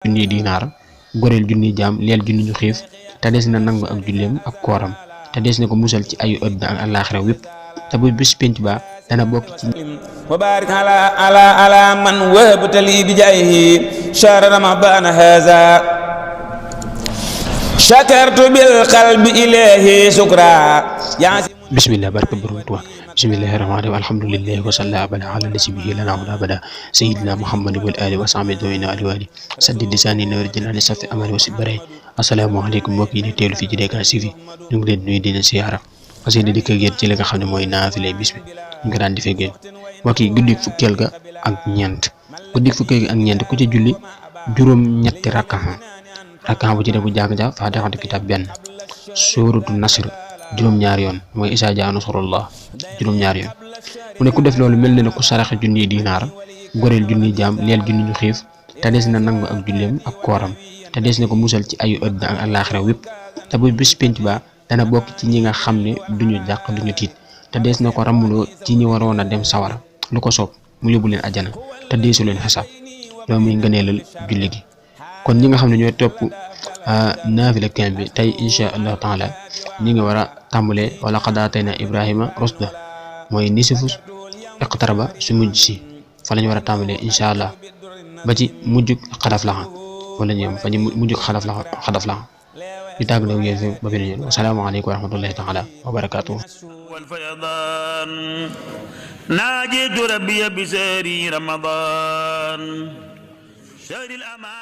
junniy dinaar goreel junniy jaam leel junni ñu xiif te des na nangu ak julleem ak kooram te des na ko musal ci ayu àddina ak àllaaxira wépp te bu bis penc ba dana bokk ci وبارك على من وهبت لي بجاهه شهر رمضان هذا شكرت بالقلب إليه شكرا bismillah barke borom Tuubaa bismillahi rahmaani rahiim alhamdulillahi wa salla abada ala nasibihi lana wala abada sayyidina muhammad wal ali wa sahbihi doyna ali wali saddi lisani nawir jinani safi amali wa sibray assalaamu alaykum mbokk yi di teelu fi ci DK TV ñu ngi leen nuyu di leen siyaara parce que di ko génn ci li nga xam ne mooy naafile bis bi ñu ko daan defee génn mbokk yi guddi fukkeel ga ak ñeent ku ci julli juróom ñetti rakkaxa bu ci def bu jàng ja faatixatu kitaab benn suuratu nasr juróom-ñaari yoon mooy isaa jaa nasrullah juróom-ñaari yoon mu ne ku def loolu mel na ne ku saraxe junniy dinaar goreel junniy jaam leel junni ñu xiif te des na nangu ak julleem ak kooram te des na ko musal ci ayu àddina ak àllaaxira wépp te bu bis penc ba dana bokk ci ñi nga xam ne duñu jàq duñu tiit te des na ko ramuloo ci ñi waroon a dem sawara lu ko soob mu yóbbu leen ajjana te deesu leen xisaab loolu muy ngëneelal julli gi kon ñi nga xam ne ñooy topp naafila kem bi tey insha allahu taala ñi ngi war a tàmbalee wala qad aatayna ibrahima rusda mooy nisifus iqtaraba su mujj si fa lañu war a tàmbalee insha allah ba ci mujjug xadaf laxa wala ñu fa ñu mujjug xadaf laxa ñu tàgg daw yéen fi ba beneen yoon assalaamu aleykum wa rahmatullahi taala wa barakatuh ناجيت ربي بسهر رمضان شهر الأمان